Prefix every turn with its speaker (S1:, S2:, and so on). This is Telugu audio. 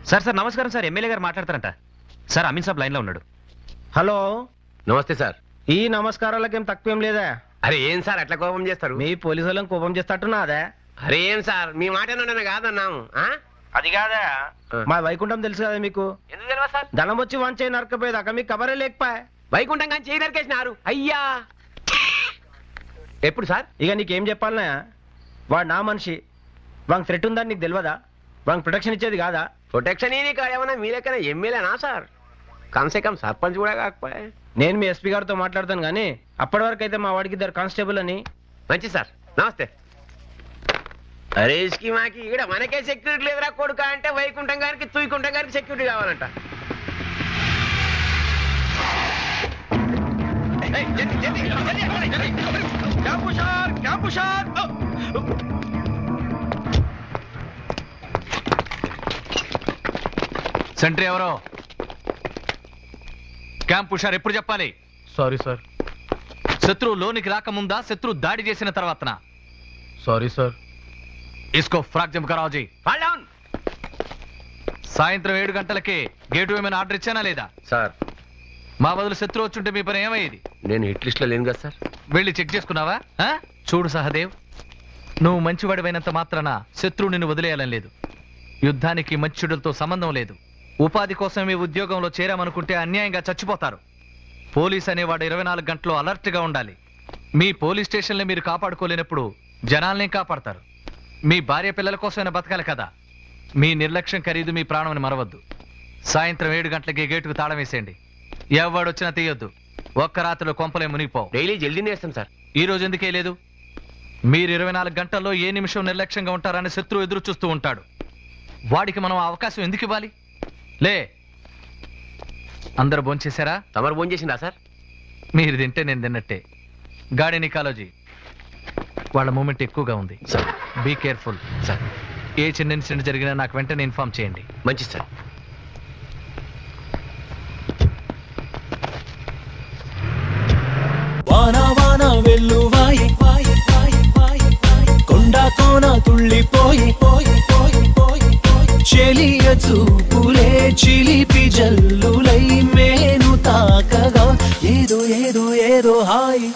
S1: సార్ సార్ నమస్కారం సార్, ఎమ్మెల్యే గారు మాట్లాడతారంట సార్. అమీన్ సాబ్ లైన్ లో ఉన్నాడు.
S2: హలో
S3: నమస్తే సార్.
S2: ఈ నమస్కారాలకేం తక్కువేం లేదా?
S3: అరే ఏం సార్ అట్లా కోపం చేస్తారు?
S2: మీ పోలీసు వాళ్ళని కోపం చేస్తట్టున్నాదే.
S3: అరే ఏం సార్ మీ మాట కాదన్నాము.
S2: అది కాదా, మా వైకుంఠం తెలుసు కదా మీకు.
S3: ఎందుకు తెలియదు సార్?
S2: ధనం వచ్చి వంచే నరకపోయేదాకా మీకు కబరే లేకపోయా.
S3: వైకుంఠం కానీ చేయి నరికేసినారు అయ్యా. ఎప్పుడు సార్?
S2: ఇక నీకేం చెప్పాలనా, వాడు నా మనిషి, వానికి థ్రెట్ ఉందని నీకు తెలియదా? వానికి ప్రొటెక్షన్ ఇచ్చేది కాదా?
S3: ప్రొటెక్షన్ ఏమన్నా మీరెక్కన ఎమ్మెల్యేనా సార్? కమ్సే కమ్ సర్పంచ్ కూడా కాకపోయా.
S2: నేను మీ ఎస్పీ గారితో మాట్లాడతాను కానీ అప్పటి వరకు అయితే మా వాడికి ఇద్దరు కానిస్టేబుల్ అని.
S3: మంచి సార్, నమస్తే. అరే ఇస్కి మాకి ఇక్కడ మనకే సెక్యూరిటీ లేదురా కొడుక అంటే వైకుంఠం గారికి తుయ్కుంఠం గారికి సెక్యూరిటీ కావాలంట.
S1: సెంట్రీ ఎవరో? క్యాంప్ హుషార్ ఎప్పుడు చెప్పాలి?
S2: Sorry sir.
S1: శత్రువు లోనికి రాకముందా, శత్రువు దాడి చేసిన తర్వాతనా?
S2: Sorry sir.
S1: ఇస్కో ఫ్రాక్ జంప్ కరావు జీ. సాయంత్రం 7 గంటలకి గేటు ఏమైనా ఆర్డర్ ఇచ్చానా లేదా?
S3: సార్
S1: మా బదులు శత్రువు వచ్చుంటే మీ పని ఏమయ్యేది?
S3: నేను హిట్ లిస్ట్ లో లేను కదా సార్.
S1: వెళ్ళి చెక్ చేసుకున్నావా? చూడు సహదేవ్, నువ్వు మంచివాడివైనంత మాత్రాన శత్రువు నిన్ను వదిలేయాలని లేదు. యుద్ధానికి మంచిడులతో సంబంధం లేదు. ఉపాధి కోసం మీ ఉద్యోగంలో చేరామనుకుంటే అన్యాయంగా చచ్చిపోతారు. పోలీస్ అనేవాడు 24 గంటలు అలర్ట్ గా ఉండాలి. మీ పోలీస్ స్టేషన్లో మీరు కాపాడుకోలేనప్పుడు జనాల్ని కాపాడతారు. మీ భార్య పిల్లల కోసమైనా బతకాలి కదా. మీ నిర్లక్ష్యం ఖరీదు మీ ప్రాణాన్ని మరవద్దు. సాయంత్రం 7 గంటలకి గేటుకు తాళం వేసేయండి. ఎవడొచ్చినా తీయొద్దు. ఒక్క రాత్రిలో కొంపలే మునిగిపోవు.
S3: డైలీ జల్దీ వేస్తాం సార్.
S1: ఈ రోజు ఎందుకే లేదు? మీరు 24 గంటల్లో ఏ నిమిషం నిర్లక్ష్యంగా ఉంటారని శత్రువు ఎదురు చూస్తూ ఉంటాడు. వాడికి మనం అవకాశం ఎందుకు ఇవ్వాలి? లే, అందరు భోంచేశారా?
S3: తమరు భోజనం చేసిందా సార్?
S1: మీరు తింటే నేను తిన్నట్టే. గాడి నికాలజీ వాళ్ళ మూమెంట్ ఎక్కువగా ఉంది
S3: సార్.
S1: Be careful
S3: sir.
S1: ఏ చిన్న ఇన్సిడెంట్ జరిగినా నాకు వెంటనే ఇన్ఫార్మ్ చేయండి.
S3: మంచి సార్.
S4: వానా వానా వెల్లువాయి కొండా కోన తుళ్ళిపోయి చెలియ చూపులే చిలిపి జల్లులై మేను తాకగా ఏదో ఏదో ఏదో హాయి.